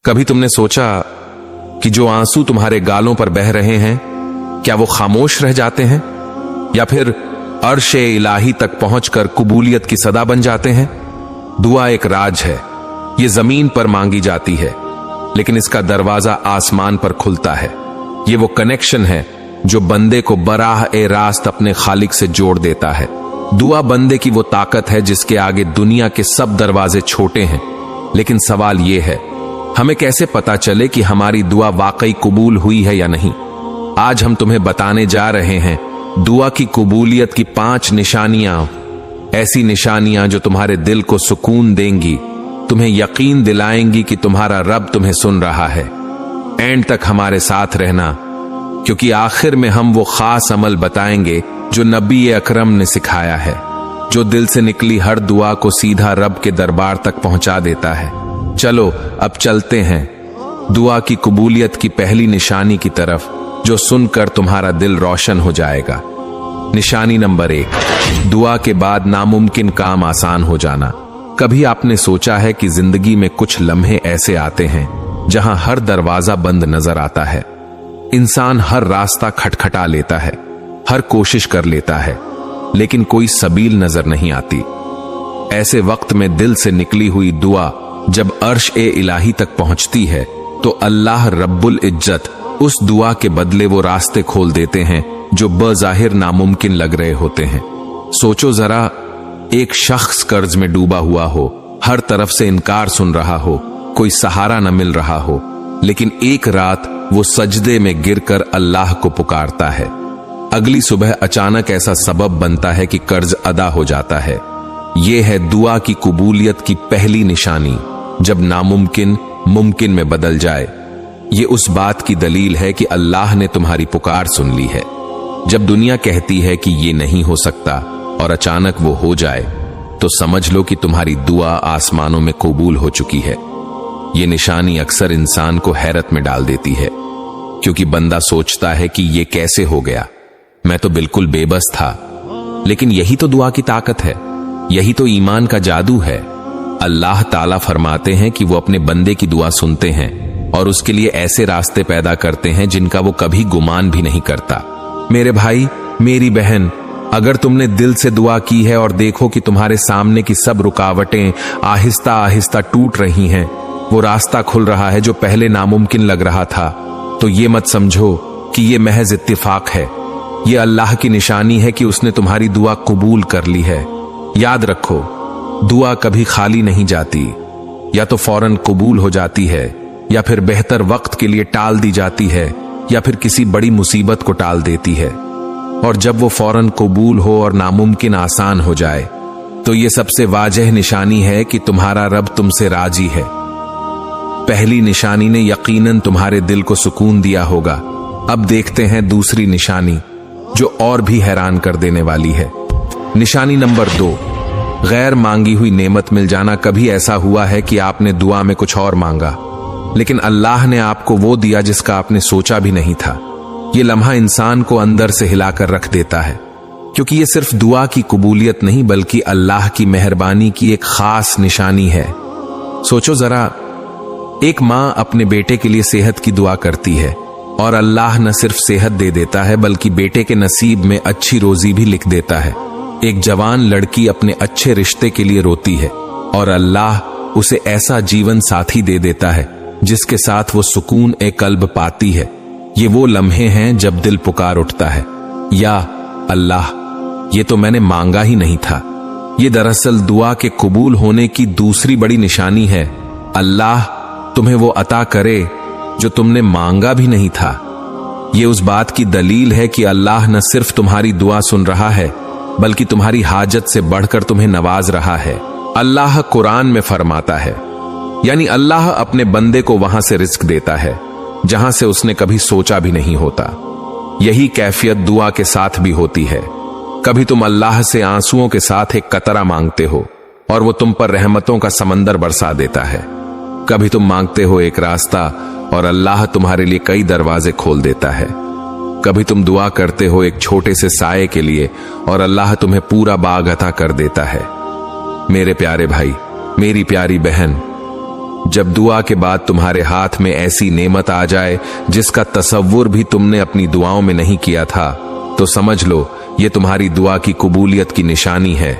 कभी तुमने सोचा कि जो आंसू तुम्हारे गालों पर बह रहे हैं, क्या वो खामोश रह जाते हैं या फिर अर्श-ए इलाही तक पहुंचकर कबूलियत की सदा बन जाते हैं? दुआ एक राज है, ये जमीन पर मांगी जाती है, लेकिन इसका दरवाजा आसमान पर खुलता है। ये वो कनेक्शन है जो बंदे को बराह-ए रास्त अपने खालिक से जोड़ देता है। दुआ बंदे की वो ताकत है जिसके आगे दुनिया के सब दरवाजे छोटे हैं। लेकिन सवाल ये है, हमें कैसे पता चले कि हमारी दुआ वाकई कबूल हुई है या नहीं? आज हम तुम्हें बताने जा रहे हैं दुआ की कबूलियत की 5 निशानियां, ऐसी निशानियां जो तुम्हारे दिल को सुकून देंगी, तुम्हें यकीन दिलाएंगी कि तुम्हारा रब तुम्हें सुन रहा है। एंड तक हमारे साथ रहना, क्योंकि आखिर में हम वो खास अमल बताएंगे जो नबी अकरम ने सिखाया है, जो दिल से निकली हर दुआ को सीधा रब के दरबार तक पहुंचा देता है। चलो अब चलते हैं दुआ की कबूलियत की पहली निशानी की तरफ, जो सुनकर तुम्हारा दिल रोशन हो जाएगा। निशानी नंबर 1, दुआ के बाद नामुमकिन काम आसान हो जाना। कभी आपने सोचा है कि जिंदगी में कुछ लम्हे ऐसे आते हैं जहां हर दरवाजा बंद नजर आता है, इंसान हर रास्ता खटखटा लेता है, हर कोशिश कर लेता है, लेकिन कोई सबील नजर नहीं आती। ऐसे वक्त में दिल से निकली हुई दुआ जब अर्श-ए इलाही तक पहुंचती है तो अल्लाह रब्बुल इज्जत उस दुआ के बदले वो रास्ते खोल देते हैं जो बज़ाहिर नामुमकिन लग रहे होते हैं। सोचो जरा, एक शख्स कर्ज में डूबा हुआ हो, हर तरफ से इनकार सुन रहा हो, कोई सहारा न मिल रहा हो, लेकिन एक रात वो सजदे में गिरकर अल्लाह को पुकारता है। अगली सुबह अचानक ऐसा सबब बनता है कि कर्ज अदा हो जाता है। ये है दुआ की कबूलियत की पहली निशानी, जब नामुमकिन मुमकिन में बदल जाए। ये उस बात की दलील है कि अल्लाह ने तुम्हारी पुकार सुन ली है। जब दुनिया कहती है कि ये नहीं हो सकता और अचानक वो हो जाए, तो समझ लो कि तुम्हारी दुआ आसमानों में कबूल हो चुकी है। ये निशानी अक्सर इंसान को हैरत में डाल देती है, क्योंकि बंदा सोचता है कि ये कैसे हो गया, मैं तो बिल्कुल बेबस था। लेकिन यही तो दुआ की ताकत है, यही तो ईमान का जादू है। अल्लाह ताला फरमाते हैं कि वो अपने बंदे की दुआ सुनते हैं और उसके लिए ऐसे रास्ते पैदा करते हैं जिनका वो कभी गुमान भी नहीं करता। मेरे भाई, मेरी बहन, अगर तुमने दिल से दुआ की है और देखो कि तुम्हारे सामने की सब रुकावटें आहिस्ता आहिस्ता टूट रही हैं, वो रास्ता खुल रहा है जो पहले नामुमकिन लग रहा था, तो ये मत समझो कि ये महज इत्तिफाक है। ये अल्लाह की निशानी है कि उसने तुम्हारी दुआ कबूल कर ली है। याद रखो, दुआ कभी खाली नहीं जाती, या तो फौरन कबूल हो जाती है, या फिर बेहतर वक्त के लिए टाल दी जाती है, या फिर किसी बड़ी मुसीबत को टाल देती है। और जब वो फौरन कबूल हो और नामुमकिन आसान हो जाए, तो ये सबसे वाजह निशानी है कि तुम्हारा रब तुमसे राजी है। पहली निशानी ने यकीनन तुम्हारे दिल को सुकून दिया होगा। अब देखते हैं दूसरी निशानी, जो और भी हैरान कर देने वाली है। निशानी नंबर 2, गैर मांगी हुई नेमत मिल जाना। कभी ऐसा हुआ है कि आपने दुआ में कुछ और मांगा, लेकिन अल्लाह ने आपको वो दिया जिसका आपने सोचा भी नहीं था। ये लम्हा इंसान को अंदर से हिलाकर रख देता है, क्योंकि ये सिर्फ दुआ की कबूलियत नहीं बल्कि अल्लाह की मेहरबानी की एक खास निशानी है। सोचो जरा, एक माँ अपने बेटे के लिए सेहत की दुआ करती है और अल्लाह न सिर्फ सेहत दे देता है बल्कि बेटे के नसीब में अच्छी रोजी भी लिख देता है। एक जवान लड़की अपने अच्छे रिश्ते के लिए रोती है और अल्लाह उसे ऐसा जीवन साथी दे देता है जिसके साथ वो सुकून ए कल्ब पाती है। ये वो लम्हे हैं जब दिल पुकार उठता है, या अल्लाह, ये तो मैंने मांगा ही नहीं था। ये दरअसल दुआ के कबूल होने की दूसरी बड़ी निशानी है। अल्लाह तुम्हें वो अता करे जो तुमने मांगा भी नहीं था। ये उस बात की दलील है कि अल्लाह न सिर्फ तुम्हारी दुआ सुन रहा है बल्कि तुम्हारी हाजत से बढ़कर तुम्हें नवाज रहा है। अल्लाह कुरान में फरमाता है, यानी अल्लाह अपने बंदे को वहां से रिस्क देता है जहां से उसने कभी सोचा भी नहीं होता। यही कैफियत दुआ के साथ भी होती है। कभी तुम अल्लाह से आंसुओं के साथ एक कतरा मांगते हो और वो तुम पर रहमतों का समंदर बरसा देता है। कभी तुम मांगते हो एक रास्ता और अल्लाह तुम्हारे लिए कई दरवाजे खोल देता है। कभी तुम दुआ करते हो एक छोटे से साये के लिए और अल्लाह तुम्हें पूरा बाग अता कर देता है। मेरे प्यारे भाई, मेरी प्यारी बहन, जब दुआ के बाद तुम्हारे हाथ में ऐसी नेमत आ जाए जिसका तसव्वुर भी तुमने अपनी दुआओं में नहीं किया था, तो समझ लो ये तुम्हारी दुआ की कबूलियत की निशानी है।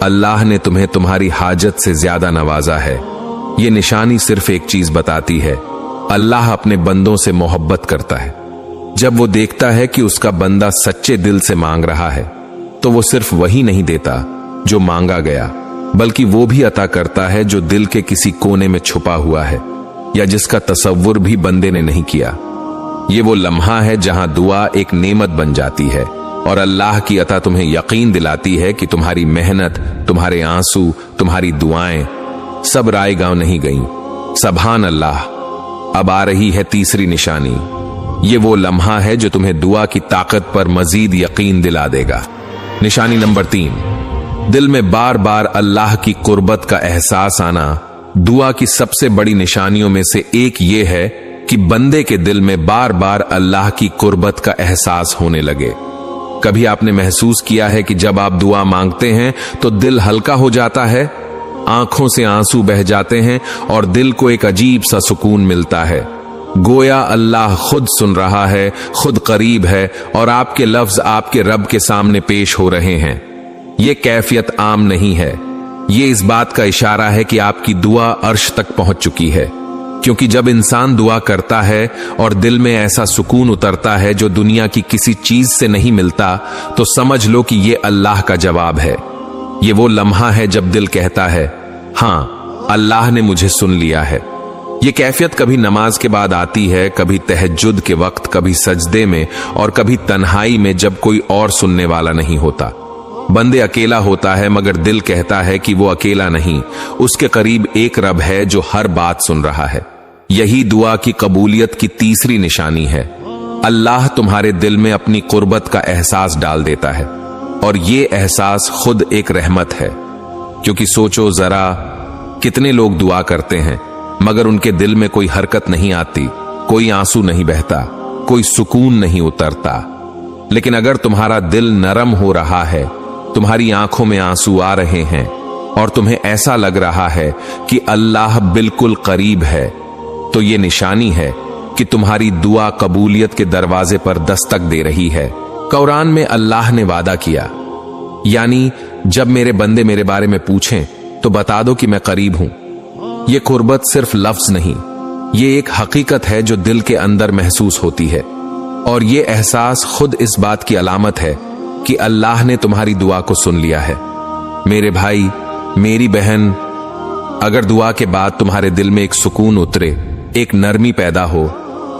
अल्लाह ने तुम्हें तुम्हारी हाजत से ज्यादा नवाजा है। ये निशानी सिर्फ एक चीज बताती है, अल्लाह अपने बंदों से मोहब्बत करता है। जब वो देखता है कि उसका बंदा सच्चे दिल से मांग रहा है, तो वो सिर्फ वही नहीं देता जो मांगा गया, बल्कि वो भी अता करता है जो दिल के किसी कोने में छुपा हुआ है या जिसका तसव्वुर भी बंदे ने नहीं किया। ये वो लम्हा है जहां दुआ एक नेमत बन जाती है और अल्लाह की अता तुम्हें यकीन दिलाती है कि तुम्हारी मेहनत, तुम्हारे आंसू, तुम्हारी दुआएं सब रायगांव नहीं गईं। सुभान अल्लाह। अब आ रही है तीसरी निशानी। ये वो लम्हा है जो तुम्हें दुआ की ताकत पर मजीद यकीन दिला देगा। निशानी नंबर 3, दिल में बार बार अल्लाह की कुर्बत का एहसास आना। दुआ की सबसे बड़ी निशानियों में से एक ये है कि बंदे के दिल में बार बार अल्लाह की कुर्बत का एहसास होने लगे। कभी आपने महसूस किया है कि जब आप दुआ मांगते हैं तो दिल हल्का हो जाता है, आंखों से आंसू बह जाते हैं और दिल को एक अजीब सा सुकून मिलता है, गोया अल्लाह खुद सुन रहा है, खुद करीब है और आपके लफ्ज आपके रब के सामने पेश हो रहे हैं। ये कैफियत आम नहीं है। ये इस बात का इशारा है कि आपकी दुआ अर्श तक पहुंच चुकी है, क्योंकि जब इंसान दुआ करता है और दिल में ऐसा सुकून उतरता है जो दुनिया की किसी चीज से नहीं मिलता, तो समझ लो कि ये अल्लाह का जवाब है। ये वो लम्हा है जब दिल कहता है, हां, अल्लाह ने मुझे सुन लिया है। ये कैफियत कभी नमाज के बाद आती है, कभी तहज्जुद के वक्त, कभी सजदे में और कभी तन्हाई में जब कोई और सुनने वाला नहीं होता। बंदे अकेला होता है मगर दिल कहता है कि वो अकेला नहीं, उसके करीब एक रब है जो हर बात सुन रहा है। यही दुआ की कबूलियत की तीसरी निशानी है। अल्लाह तुम्हारे दिल में अपनी कुर्बत का एहसास डाल देता है और ये एहसास खुद एक रहमत है। क्योंकि सोचो जरा, कितने लोग दुआ करते हैं मगर उनके दिल में कोई हरकत नहीं आती, कोई आंसू नहीं बहता, कोई सुकून नहीं उतरता। लेकिन अगर तुम्हारा दिल नरम हो रहा है, तुम्हारी आंखों में आंसू आ रहे हैं और तुम्हें ऐसा लग रहा है कि अल्लाह बिल्कुल करीब है, तो ये निशानी है कि तुम्हारी दुआ कबूलियत के दरवाजे पर दस्तक दे रही है। कुरान में अल्लाह ने वादा किया, यानी जब मेरे बंदे मेरे बारे में पूछें तो बता दो कि मैं करीब हूं। ये कुर्बत सिर्फ लफ्ज नहीं, ये एक हकीकत है जो दिल के अंदर महसूस होती है और ये एहसास खुद इस बात की अलामत है कि अल्लाह ने तुम्हारी दुआ को सुन लिया है। मेरे भाई, मेरी बहन, अगर दुआ के बाद तुम्हारे दिल में एक सुकून उतरे, एक नरमी पैदा हो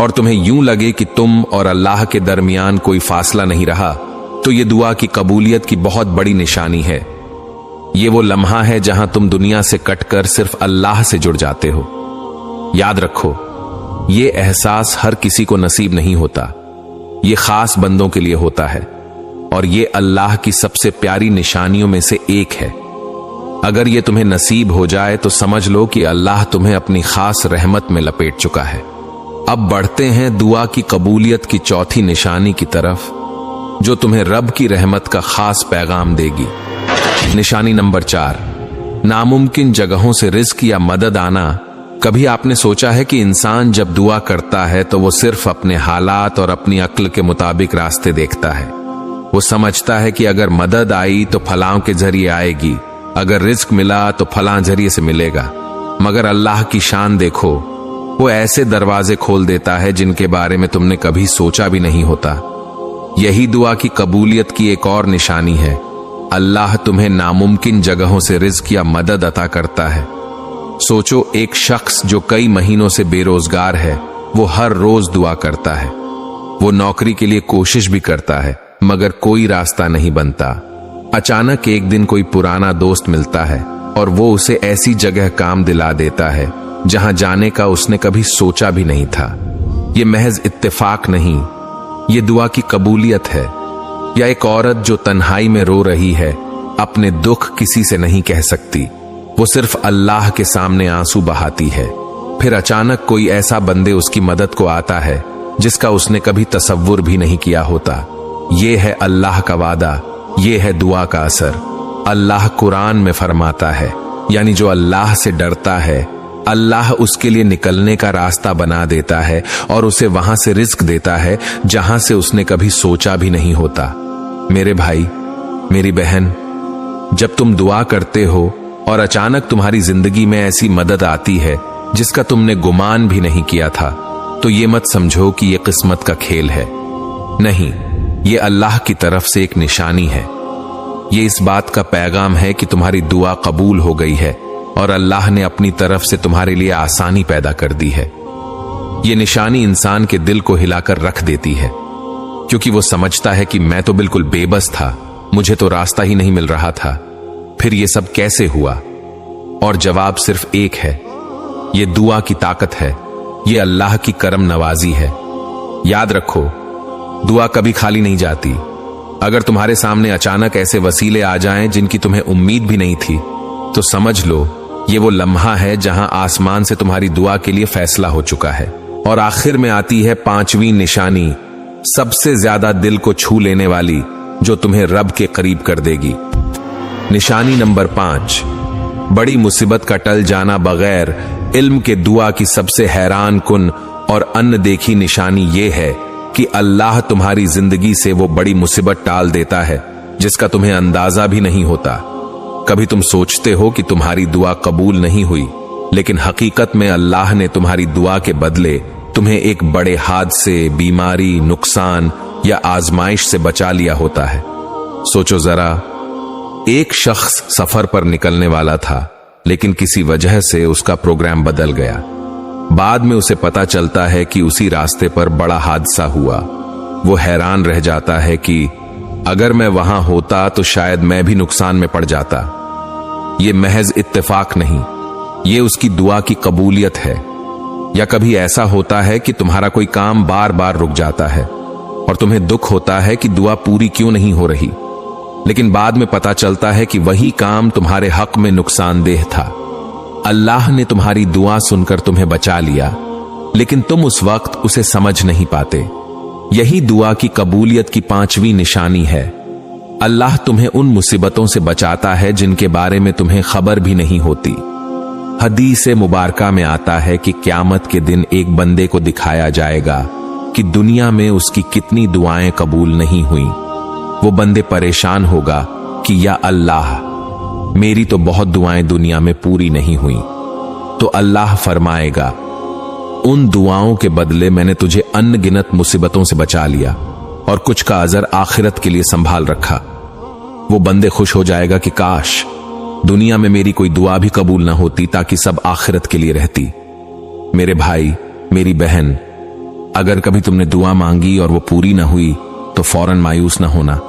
और तुम्हें यूं लगे कि तुम और अल्लाह के दरमियान कोई फासला नहीं रहा, तो ये दुआ की कबूलियत की बहुत बड़ी निशानी है। ये वो लम्हा है जहां तुम दुनिया से कटकर सिर्फ अल्लाह से जुड़ जाते हो। याद रखो, ये एहसास हर किसी को नसीब नहीं होता, ये खास बंदों के लिए होता है और ये अल्लाह की सबसे प्यारी निशानियों में से एक है। अगर ये तुम्हें नसीब हो जाए तो समझ लो कि अल्लाह तुम्हें अपनी खास रहमत में लपेट चुका है। अब बढ़ते हैं दुआ की कबूलियत की चौथी निशानी की तरफ, जो तुम्हें रब की रहमत का खास पैगाम देगी। निशानी नंबर 4, नामुमकिन जगहों से रिस्क या मदद आना। कभी आपने सोचा है कि इंसान जब दुआ करता है तो वो सिर्फ अपने हालात और अपनी अक्ल के मुताबिक रास्ते देखता है। वो समझता है कि अगर मदद आई तो फलां के जरिए आएगी, अगर रिस्क मिला तो फलां जरिए से मिलेगा। मगर अल्लाह की शान देखो, वो ऐसे दरवाजे खोल देता है जिनके बारे में तुमने कभी सोचा भी नहीं होता। यही दुआ की कबूलियत की एक और निशानी है। अल्लाह तुम्हें नामुमकिन जगहों से रिज्क या मदद अता करता है। सोचो, एक शख्स जो कई महीनों से बेरोजगार है, वो हर रोज दुआ करता है, वो नौकरी के लिए कोशिश भी करता है मगर कोई रास्ता नहीं बनता। अचानक एक दिन कोई पुराना दोस्त मिलता है और वो उसे ऐसी जगह काम दिला देता है जहां जाने का उसने कभी सोचा भी नहीं था। ये महज इत्तेफाक नहीं, ये दुआ की कबूलियत है। या एक औरत जो तन्हाई में रो रही है, अपने दुख किसी से नहीं कह सकती, वो सिर्फ अल्लाह के सामने आंसू बहाती है। फिर अचानक कोई ऐसा बंदे उसकी मदद को आता है जिसका उसने कभी तसव्वुर भी नहीं किया होता। ये है अल्लाह का वादा, ये है दुआ का असर। अल्लाह कुरान में फरमाता है, यानी जो अल्लाह से डरता है अल्लाह उसके लिए निकलने का रास्ता बना देता है और उसे वहां से रिस्क देता है जहां से उसने कभी सोचा भी नहीं होता। मेरे भाई, मेरी बहन, जब तुम दुआ करते हो और अचानक तुम्हारी जिंदगी में ऐसी मदद आती है जिसका तुमने गुमान भी नहीं किया था, तो ये मत समझो कि ये किस्मत का खेल है। नहीं, ये अल्लाह की तरफ से एक निशानी है। ये इस बात का पैगाम है कि तुम्हारी दुआ कबूल हो गई है और अल्लाह ने अपनी तरफ से तुम्हारे लिए आसानी पैदा कर दी है। ये निशानी इंसान के दिल को हिलाकर रख देती है, क्योंकि वो समझता है कि मैं तो बिल्कुल बेबस था, मुझे तो रास्ता ही नहीं मिल रहा था, फिर ये सब कैसे हुआ? और जवाब सिर्फ एक है, ये दुआ की ताकत है, ये अल्लाह की करम नवाजी है। याद रखो, दुआ कभी खाली नहीं जाती। अगर तुम्हारे सामने अचानक ऐसे वसीले आ जाएं जिनकी तुम्हें उम्मीद भी नहीं थी, तो समझ लो ये वो लम्हा है जहां आसमान से तुम्हारी दुआ के लिए फैसला हो चुका है। और आखिर में आती है 5वीं निशानी, सबसे ज्यादा दिल को छू लेने वाली, जो तुम्हें रब के करीब कर देगी। निशानी नंबर 5, बड़ी मुसीबत का टल जाना बगैर इल्म के दुआ की सबसे हैरान कुन और अनदेखी निशानी यह है कि अल्लाह तुम्हारी जिंदगी से वो बड़ी मुसीबत टाल देता है जिसका तुम्हें अंदाजा भी नहीं होता। कभी तुम सोचते हो कि तुम्हारी दुआ कबूल नहीं हुई, लेकिन हकीकत में अल्लाह ने तुम्हारी दुआ के बदले तुम्हें एक बड़े हादसे, बीमारी, नुकसान या आजमाइश से बचा लिया होता है। सोचो जरा, एक शख्स सफर पर निकलने वाला था, लेकिन किसी वजह से उसका प्रोग्राम बदल गया। बाद में उसे पता चलता है कि उसी रास्ते पर बड़ा हादसा हुआ। वो हैरान रह जाता है कि अगर मैं वहां होता तो शायद मैं भी नुकसान में पड़ जाता। ये महज इत्तेफाक नहीं, ये उसकी दुआ की कबूलियत है। या कभी ऐसा होता है कि तुम्हारा कोई काम बार बार रुक जाता है और तुम्हें दुख होता है कि दुआ पूरी क्यों नहीं हो रही, लेकिन बाद में पता चलता है कि वही काम तुम्हारे हक में नुकसानदेह था। अल्लाह ने तुम्हारी दुआ सुनकर तुम्हें बचा लिया, लेकिन तुम उस वक्त उसे समझ नहीं पाते। यही दुआ की कबूलियत की 5वीं निशानी है। अल्लाह तुम्हें उन मुसीबतों से बचाता है जिनके बारे में तुम्हें खबर भी नहीं होती। हदीस मुबारका में आता है कि क़यामत के दिन एक बंदे को दिखाया जाएगा कि दुनिया में उसकी कितनी दुआएं कबूल नहीं हुई। वो बंदे परेशान होगा कि या अल्लाह, मेरी तो बहुत दुआएं दुनिया में पूरी नहीं हुई। तो अल्लाह फरमाएगा, उन दुआओं के बदले मैंने तुझे अनगिनत मुसीबतों से बचा लिया और कुछ का अजर आखिरत के लिए संभाल रखा। वो बंदे खुश हो जाएगा कि काश दुनिया में मेरी कोई दुआ भी कबूल ना होती, ताकि सब आखिरत के लिए रहती। मेरे भाई, मेरी बहन, अगर कभी तुमने दुआ मांगी और वो पूरी ना हुई तो फौरन मायूस ना होना।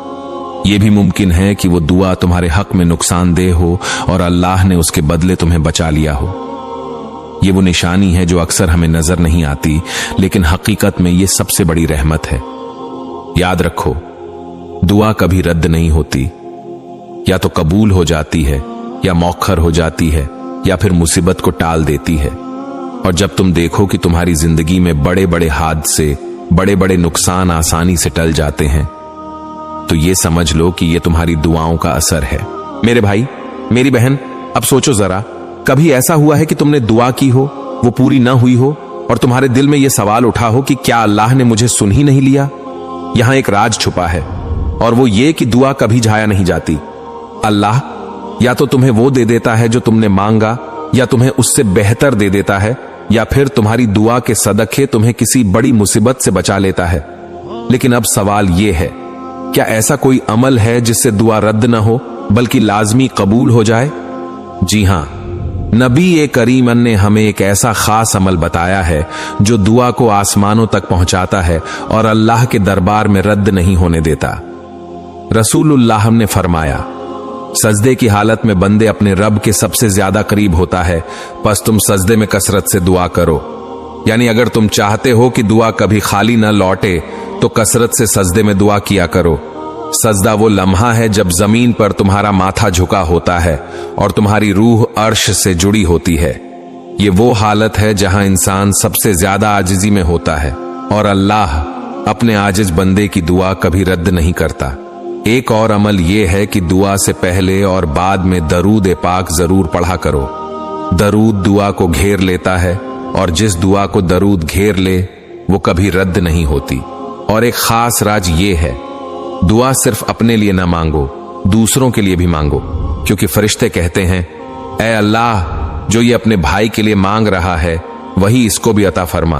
यह भी मुमकिन है कि वो दुआ तुम्हारे हक में नुकसानदेह हो और अल्लाह ने उसके बदले तुम्हें बचा लिया हो। ये वो निशानी है जो अक्सर हमें नजर नहीं आती, लेकिन हकीकत में ये सबसे बड़ी रहमत है। याद रखो, दुआ कभी रद्द नहीं होती, या तो कबूल हो जाती है या मौखर हो जाती है या फिर मुसीबत को टाल देती है। और जब तुम देखो कि तुम्हारी जिंदगी में बड़े बड़े हादसे, बड़े बड़े नुकसान आसानी से टल जाते हैं, तो ये समझ लो कि ये तुम्हारी दुआओं का असर है। मेरे भाई, मेरी बहन, अब सोचो जरा, कभी ऐसा हुआ है कि तुमने दुआ की हो, वो पूरी ना हुई हो और तुम्हारे दिल में यह सवाल उठा हो कि क्या अल्लाह ने मुझे सुन ही नहीं लिया? यहां एक राज छुपा है, और वो ये कि दुआ कभी जाया नहीं जाती। अल्लाह या तो तुम्हें वो दे देता है जो तुमने मांगा, या तुम्हें उससे बेहतर दे देता है, या फिर तुम्हारी दुआ के सदके तुम्हें किसी बड़ी मुसीबत से बचा लेता है। लेकिन अब सवाल यह है, क्या ऐसा कोई अमल है जिससे दुआ रद्द ना हो बल्कि लाजमी कबूल हो जाए? जी हां, नबी करीम ने हमें एक ऐसा खास अमल बताया है जो दुआ को आसमानों तक पहुंचाता है और अल्लाह के दरबार में रद्द नहीं होने देता। रसूलुल्लाह ने फरमाया, सजदे की हालत में बंदे अपने रब के सबसे ज्यादा करीब होता है, बस तुम सजदे में कसरत से दुआ करो। यानी अगर तुम चाहते हो कि दुआ कभी खाली न लौटे तो कसरत से सजदे में दुआ किया करो। सजदा वो लम्हा है जब जमीन पर तुम्हारा माथा झुका होता है और तुम्हारी रूह अर्श से जुड़ी होती है। ये वो हालत है जहां इंसान सबसे ज्यादा आजिजी में होता है और अल्लाह अपने आजिज बंदे की दुआ कभी रद्द नहीं करता। एक और अमल यह है कि दुआ से पहले और बाद में दरूद पाक जरूर पढ़ा करो। दरूद दुआ को घेर लेता है और जिस दुआ को दरूद घेर ले वो कभी रद्द नहीं होती। और एक खास राज ये है, दुआ सिर्फ अपने लिए ना मांगो, दूसरों के लिए भी मांगो, क्योंकि फरिश्ते कहते हैं, ऐ अल्लाह, जो ये अपने भाई के लिए मांग रहा है वही इसको भी अता फरमा।